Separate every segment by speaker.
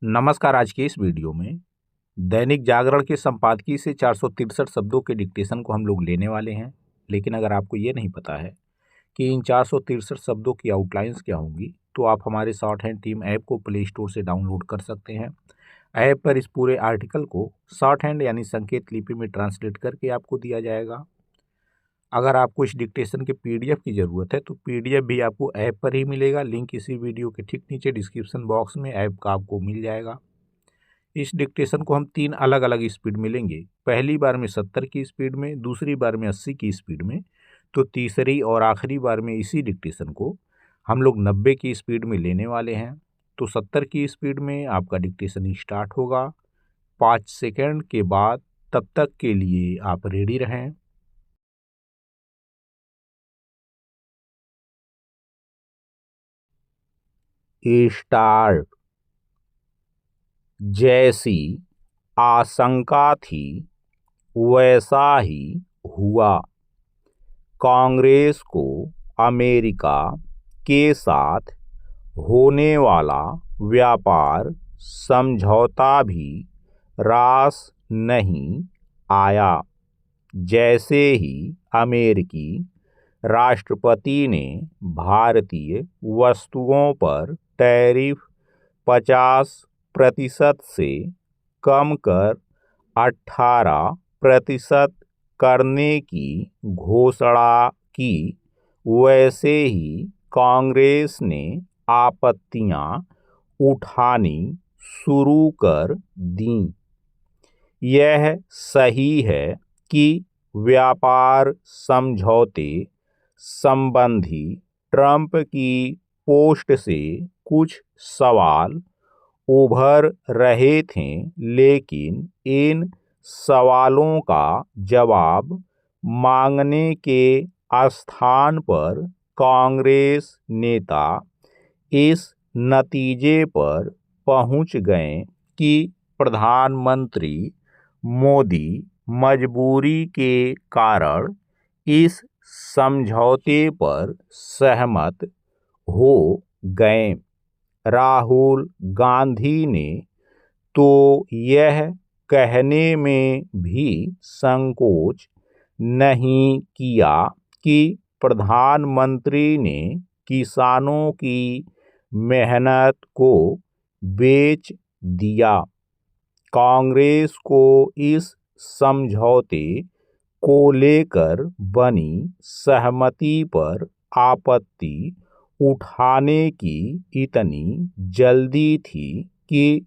Speaker 1: नमस्कार। आज के इस वीडियो में दैनिक जागरण के संपादकीय से 463 शब्दों के डिक्टेशन को हम लोग लेने वाले हैं। लेकिन अगर आपको ये नहीं पता है कि इन 463 शब्दों की आउटलाइंस क्या होंगी, तो आप हमारे शॉर्ट हैंड टीम ऐप को प्ले स्टोर से डाउनलोड कर सकते हैं। ऐप पर इस पूरे आर्टिकल को शॉर्ट हैंड यानी संकेत लिपि में ट्रांसलेट करके आपको दिया जाएगा। अगर आपको इस डिक्टेशन के पीडीएफ की ज़रूरत है तो पीडीएफ भी आपको ऐप पर ही मिलेगा। लिंक इसी वीडियो के ठीक नीचे डिस्क्रिप्शन बॉक्स में ऐप का आपको मिल जाएगा। इस डिक्टेशन को हम 3 अलग अलग स्पीड में लेंगे। पहली बार में 70 की स्पीड में, दूसरी बार में 80 की स्पीड में, तो तीसरी और आखिरी बार में इसी डिक्टेशन को हम लोग 90 की स्पीड में लेने वाले हैं। तो 70 की स्पीड में आपका डिक्टेशन स्टार्ट होगा 5 सेकंड के बाद। तब तक के लिए आप रेडी रहें। स्टार्ट। जैसी आशंका थी वैसा ही हुआ। कांग्रेस को अमेरिका के साथ होने वाला व्यापार समझौता भी रास नहीं आया। जैसे ही अमेरिकी राष्ट्रपति ने भारतीय वस्तुओं पर टैरिफ 50% से कम कर 18% करने की घोषणा की, वैसे ही कांग्रेस ने आपत्तियां उठानी शुरू कर दीं। यह सही है कि व्यापार समझौते संबंधी ट्रंप की पोस्ट से कुछ सवाल उभर रहे थे, लेकिन इन सवालों का जवाब मांगने के स्थान पर कांग्रेस नेता इस नतीजे पर पहुंच गए कि प्रधानमंत्री मोदी मजबूरी के कारण इस समझौते पर सहमत हो गए। राहुल गांधी ने तो यह कहने में भी संकोच नहीं किया कि प्रधानमंत्री ने किसानों की मेहनत को बेच दिया। कांग्रेस को इस समझौते को लेकर बनी सहमति पर आपत्ति उठाने की इतनी जल्दी थी कि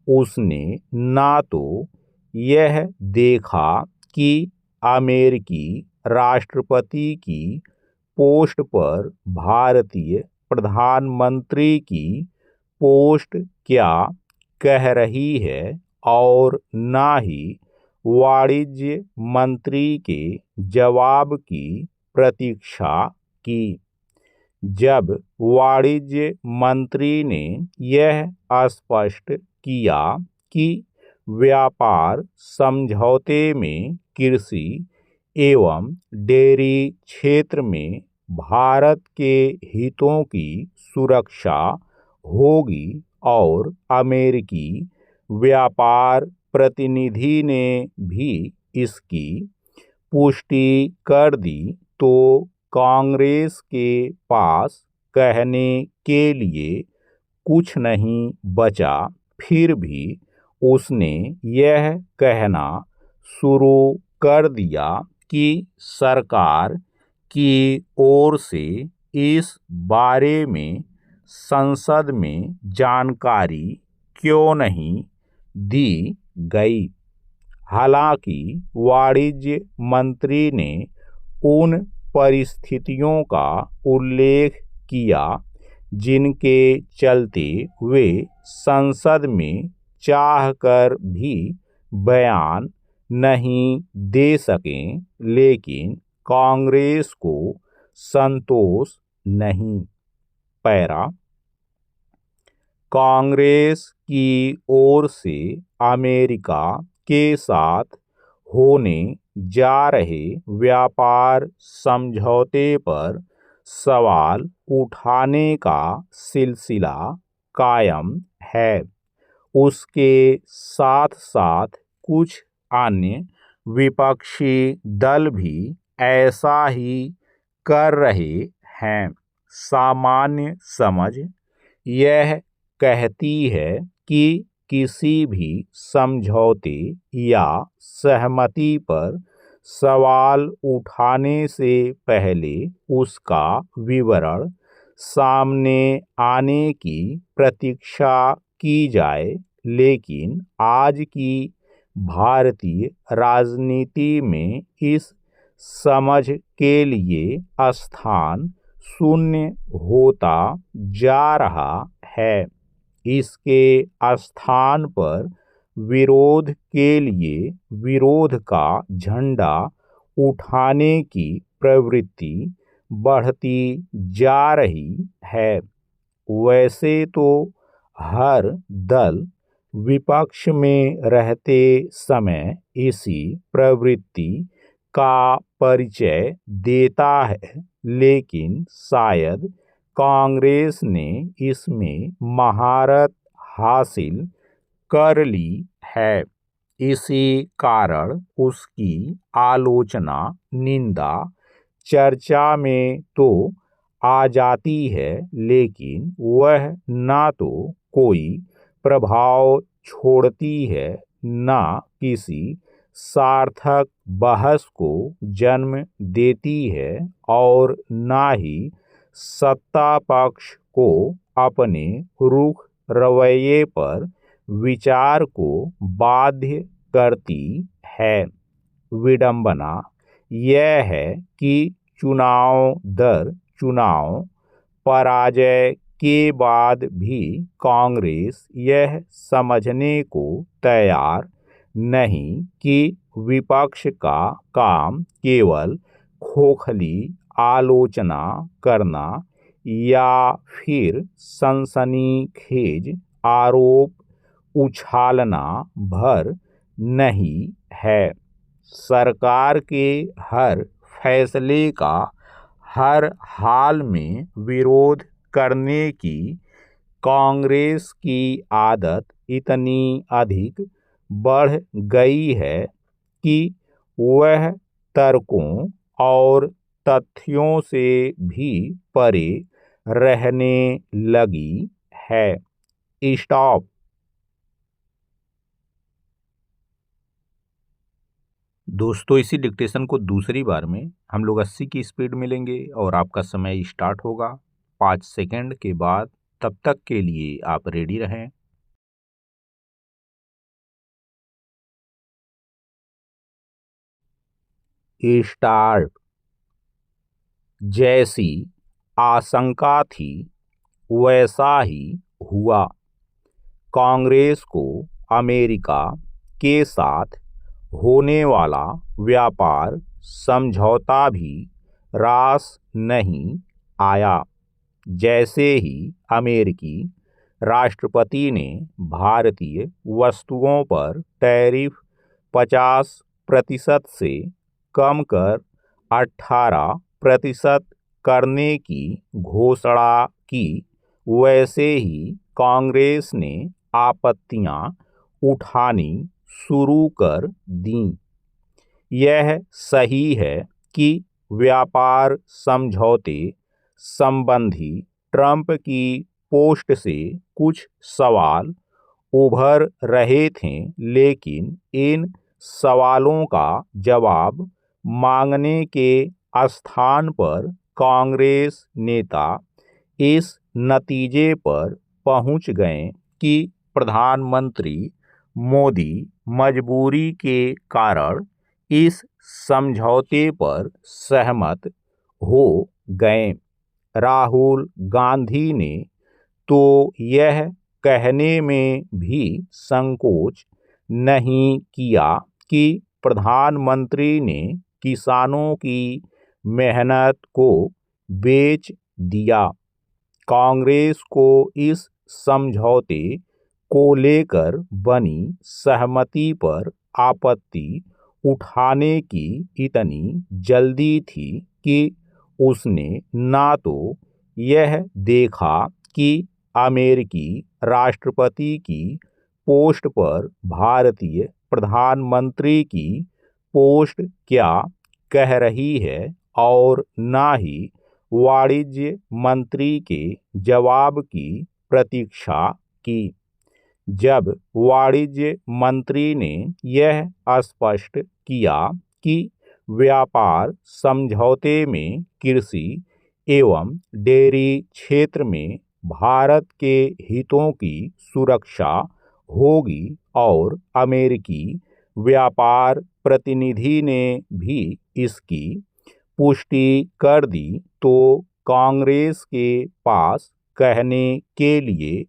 Speaker 1: उसने ना तो यह देखा कि अमेरिकी राष्ट्रपति की पोस्ट पर भारतीय प्रधानमंत्री की पोस्ट क्या कह रही है, और ना ही वाणिज्य मंत्री के जवाब की प्रतीक्षा की। जब वाणिज्य मंत्री ने यह स्पष्ट किया कि व्यापार समझौते में कृषि एवं डेयरी क्षेत्र में भारत के हितों की सुरक्षा होगी और अमेरिकी व्यापार प्रतिनिधि ने भी इसकी पुष्टि कर दी, तो कांग्रेस के पास कहने के लिए कुछ नहीं बचा। फिर भी उसने यह कहना शुरू कर दिया कि सरकार की ओर से इस बारे में संसद में जानकारी क्यों नहीं दी गई। हालांकि वाणिज्य मंत्री ने उन परिस्थितियों का उल्लेख किया जिनके चलते वे संसद में चाहकर भी बयान नहीं दे सकें, लेकिन कांग्रेस को संतोष नहीं। पैरा। कांग्रेस की ओर से अमेरिका के साथ होने जा रहे व्यापार समझौते पर सवाल उठाने का सिलसिला कायम है। उसके साथ साथ कुछ अन्य विपक्षी दल भी ऐसा ही कर रहे हैं। सामान्य समझ यह कहती है कि किसी भी समझौते या सहमति पर सवाल उठाने से पहले उसका विवरण सामने आने की प्रतीक्षा की जाए, लेकिन आज की भारतीय राजनीति में इस समझ के लिए स्थान शून्य होता जा रहा है। इसके स्थान पर विरोध के लिए विरोध का झंडा उठाने की प्रवृत्ति बढ़ती जा रही है। वैसे तो हर दल विपक्ष में रहते समय इसी प्रवृत्ति का परिचय देता है, लेकिन शायद कांग्रेस ने इसमें महारत हासिल कर ली है। इसी कारण उसकी आलोचना, निंदा चर्चा में तो आ जाती है, लेकिन वह ना तो कोई प्रभाव छोड़ती है, ना किसी सार्थक बहस को जन्म देती है और ना ही सत्ता पक्ष को अपने रुख रवैये पर विचार को बाध्य करती है। विडंबना यह है कि चुनाव दर चुनाव पराजय के बाद भी कांग्रेस यह समझने को तैयार नहीं कि विपक्ष का काम केवल खोखली आलोचना करना या फिर सनसनीखेज आरोप उछालना भर नहीं है। सरकार के हर फैसले का हर हाल में विरोध करने की कांग्रेस की आदत इतनी अधिक बढ़ गई है कि वह तर्कों और तथ्यों से भी परे रहने लगी है। स्टॉप। दोस्तों, इसी डिक्टेशन को दूसरी बार में हम लोग 80 की स्पीड में लेंगे और आपका समय स्टार्ट होगा 5 सेकंड के बाद। तब तक के लिए आप रेडी रहें। स्टार्ट। जैसी आशंका थी वैसा ही हुआ। कांग्रेस को अमेरिका के साथ होने वाला व्यापार समझौता भी रास नहीं आया। जैसे ही अमेरिकी राष्ट्रपति ने भारतीय वस्तुओं पर टैरिफ 50% से कम कर 18% करने की घोषणा की, वैसे ही कांग्रेस ने आपत्तियां उठानी शुरू कर दीं। यह सही है कि व्यापार समझौते संबंधी ट्रंप की पोस्ट से कुछ सवाल उभर रहे थे, लेकिन इन सवालों का जवाब मांगने के स्थान पर कांग्रेस नेता इस नतीजे पर पहुंच गए कि प्रधानमंत्री मोदी मजबूरी के कारण इस समझौते पर सहमत हो गए। राहुल गांधी ने तो यह कहने में भी संकोच नहीं किया कि प्रधानमंत्री ने किसानों की मेहनत को बेच दिया। कांग्रेस को इस समझौते को लेकर बनी सहमति पर आपत्ति उठाने की इतनी जल्दी थी कि उसने ना तो यह देखा कि अमेरिकी राष्ट्रपति की पोस्ट पर भारतीय प्रधानमंत्री की पोस्ट क्या कह रही है और ना ही वाणिज्य मंत्री के जवाब की प्रतीक्षा की। जब वाणिज्य मंत्री ने यह स्पष्ट किया कि व्यापार समझौते में कृषि एवं डेयरी क्षेत्र में भारत के हितों की सुरक्षा होगी और अमेरिकी व्यापार प्रतिनिधि ने भी इसकी पुष्टि कर दी, तो कांग्रेस के पास कहने के लिए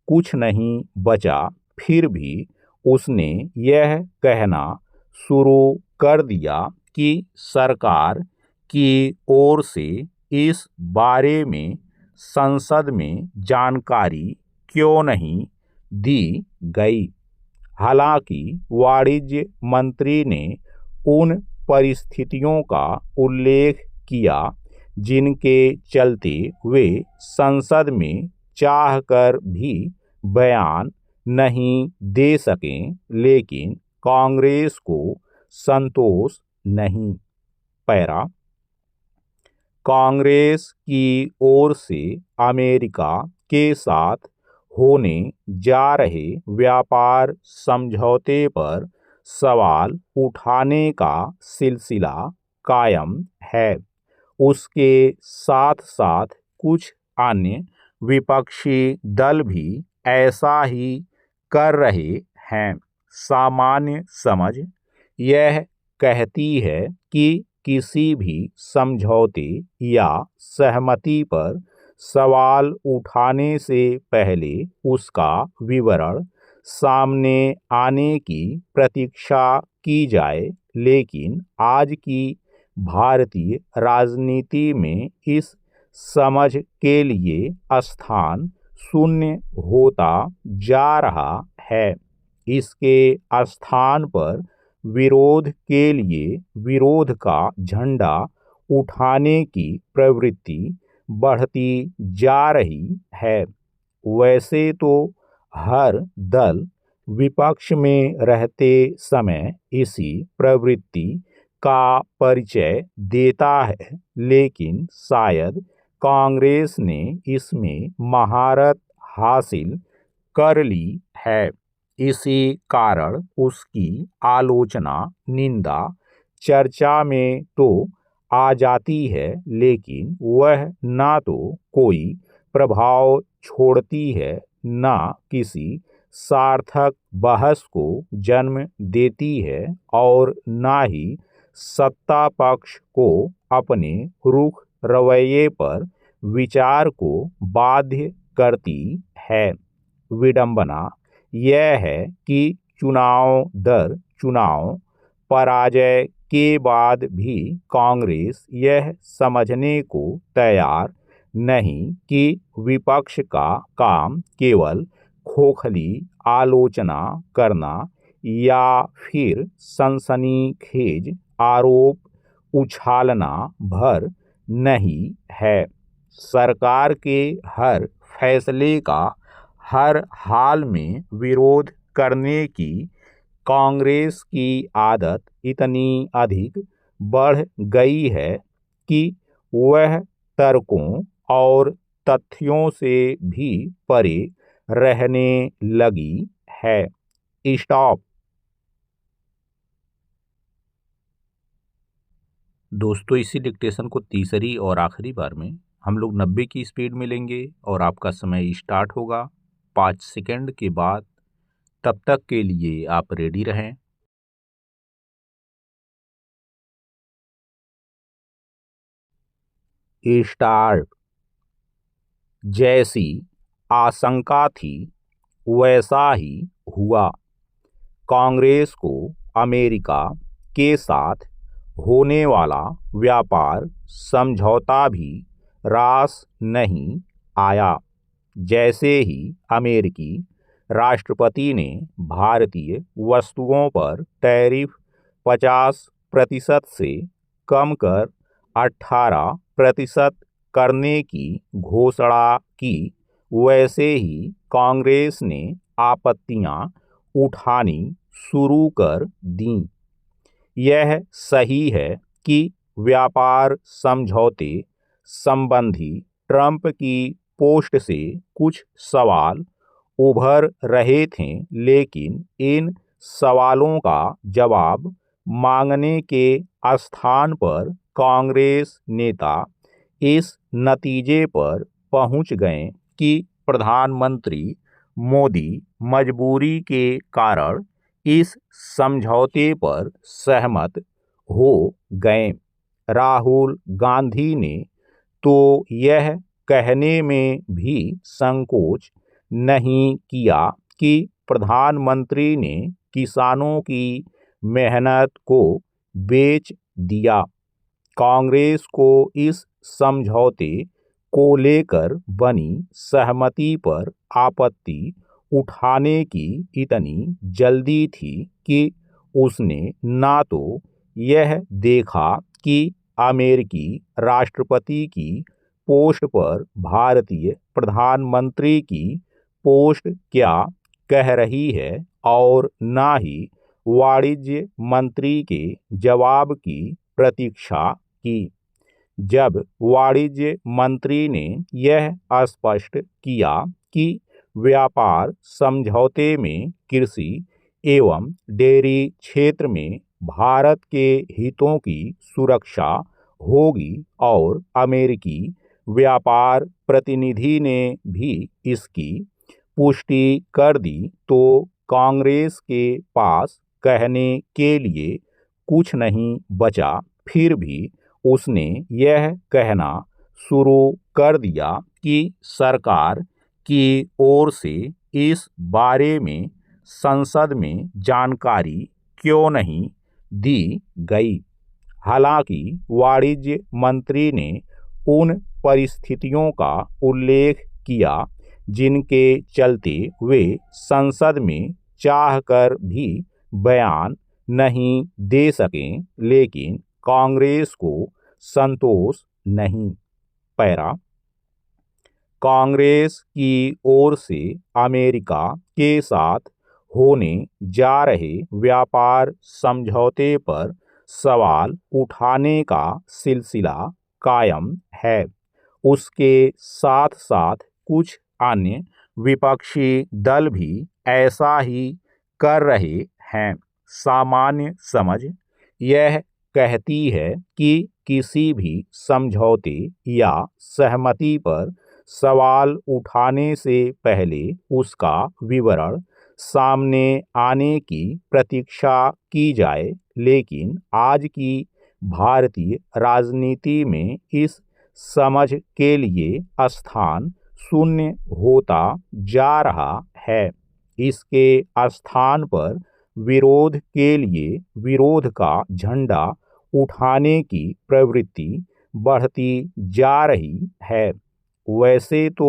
Speaker 1: कुछ नहीं बचा। फिर भी उसने यह कहना शुरू कर दिया कि सरकार की ओर से इस बारे में संसद में जानकारी क्यों नहीं दी गई। हालांकि वाणिज्य मंत्री ने उन परिस्थितियों का उल्लेख किया जिनके चलते वे संसद में चाहकर भी बयान नहीं दे सकें, लेकिन कांग्रेस को संतोष नहीं। पैरा कांग्रेस की ओर से अमेरिका के साथ होने जा रहे व्यापार समझौते पर सवाल उठाने का सिलसिला कायम है। उसके साथ साथ कुछ अन्य विपक्षी दल भी ऐसा ही कर रहे हैं। सामान्य समझ यह कहती है कि किसी भी समझौते या सहमति पर सवाल उठाने से पहले उसका विवरण सामने आने की प्रतीक्षा की जाए, लेकिन आज की भारतीय राजनीति में इस समझ के लिए स्थान शून्य होता जा रहा है। इसके स्थान पर विरोध के लिए विरोध का झंडा उठाने की प्रवृत्ति बढ़ती जा रही है। वैसे तो हर दल विपक्ष में रहते समय इसी प्रवृत्ति का परिचय देता है, लेकिन शायद कांग्रेस ने इसमें महारत हासिल कर ली है। इसी कारण उसकी आलोचना, निंदा चर्चा में तो आ जाती है, लेकिन वह ना तो कोई प्रभाव छोड़ती है, ना किसी सार्थक बहस को जन्म देती है और ना ही सत्ता पक्ष को अपने रुख रवैये पर विचार को बाध्य करती है। विडंबना यह है कि चुनाव दर चुनाव पराजय के बाद भी कांग्रेस यह समझने को तैयार नहीं कि विपक्ष का काम केवल खोखली आलोचना करना या फिर सनसनीखेज आरोप उछालना भर नहीं है। सरकार के हर फैसले का हर हाल में विरोध करने की कांग्रेस की आदत इतनी अधिक बढ़ गई है कि वह तर्कों और तथ्यों से भी परे रहने लगी है। स्टॉप। दोस्तों, इसी डिक्टेशन को तीसरी और आखिरी बार में हम लोग 90 की स्पीड में लेंगे और आपका समय स्टार्ट होगा 5 सेकंड के बाद। तब तक के लिए आप रेडी रहें। स्टार्ट। जैसी आशंका थी वैसा ही हुआ। कांग्रेस को अमेरिका के साथ होने वाला व्यापार समझौता भी रास नहीं आया। जैसे ही अमेरिकी राष्ट्रपति ने भारतीय वस्तुओं पर टैरिफ 50% से कम कर 18% करने की घोषणा की, वैसे ही कांग्रेस ने आपत्तियां उठानी शुरू कर दी। यह सही है कि व्यापार समझौते संबंधी ट्रंप की पोस्ट से कुछ सवाल उभर रहे थे, लेकिन इन सवालों का जवाब मांगने के स्थान पर कांग्रेस नेता इस नतीजे पर पहुंच गए कि प्रधानमंत्री मोदी मजबूरी के कारण इस समझौते पर सहमत हो गए। राहुल गांधी ने तो यह कहने में भी संकोच नहीं किया कि प्रधानमंत्री ने किसानों की मेहनत को बेच दिया। कांग्रेस को इस समझौते को लेकर बनी सहमति पर आपत्ति उठाने की इतनी जल्दी थी कि उसने ना तो यह देखा कि अमेरिकी राष्ट्रपति की पोस्ट पर भारतीय प्रधानमंत्री की पोस्ट क्या कह रही है और ना ही वाणिज्य मंत्री के जवाब की प्रतीक्षा की। जब वाणिज्य मंत्री ने यह स्पष्ट किया कि व्यापार समझौते में कृषि एवं डेयरी क्षेत्र में भारत के हितों की सुरक्षा होगी और अमेरिकी व्यापार प्रतिनिधि ने भी इसकी पुष्टि कर दी, तो कांग्रेस के पास कहने के लिए कुछ नहीं बचा। फिर भी उसने यह कहना शुरू कर दिया कि सरकार की ओर से इस बारे में संसद में जानकारी क्यों नहीं दी गई। हालांकि वाणिज्य मंत्री ने उन परिस्थितियों का उल्लेख किया जिनके चलते वे संसद में चाहकर भी बयान नहीं दे सकें, लेकिन कांग्रेस को संतोष नहीं। पैरा कांग्रेस की ओर से अमेरिका के साथ होने जा रहे व्यापार समझौते पर सवाल उठाने का सिलसिला कायम है। उसके साथ साथ कुछ अन्य विपक्षी दल भी ऐसा ही कर रहे हैं। सामान्य समझ यह कहती है कि किसी भी समझौते या सहमति पर सवाल उठाने से पहले उसका विवरण सामने आने की प्रतीक्षा की जाए, लेकिन आज की भारतीय राजनीति में इस समझ के लिए स्थान शून्य होता जा रहा है। इसके स्थान पर विरोध के लिए विरोध का झंडा उठाने की प्रवृत्ति बढ़ती जा रही है। वैसे तो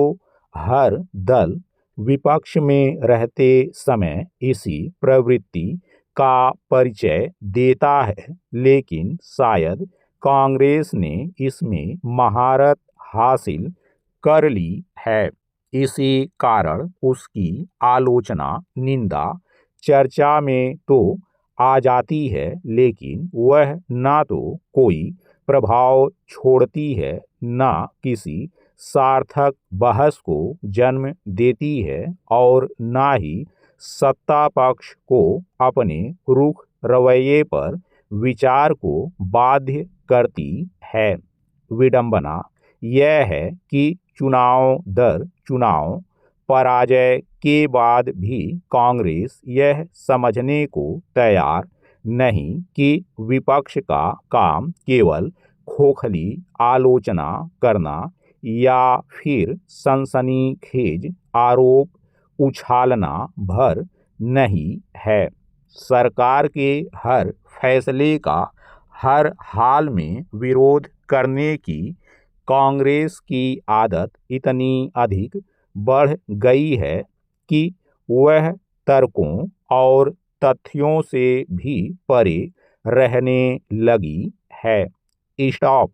Speaker 1: हर दल विपक्ष में रहते समय इसी प्रवृत्ति का परिचय देता है, लेकिन शायद कांग्रेस ने इसमें महारत हासिल कर ली है। इसी कारण उसकी आलोचना, निंदा चर्चा में तो आ जाती है, लेकिन वह ना तो कोई प्रभाव छोड़ती है, ना किसी सार्थक बहस को जन्म देती है और ना ही सत्ता पक्ष को अपने रुख रवैये पर विचार को बाध्य करती है। विडंबना यह है कि चुनाव दर चुनाव पराजय के बाद भी कांग्रेस यह समझने को तैयार नहीं कि विपक्ष का काम केवल खोखली आलोचना करना या फिर सनसनीखेज आरोप उछालना भर नहीं है। सरकार के हर फैसले का हर हाल में विरोध करने की कांग्रेस की आदत इतनी अधिक बढ़ गई है कि वह तर्कों और तथ्यों से भी परे रहने लगी है। स्टॉप।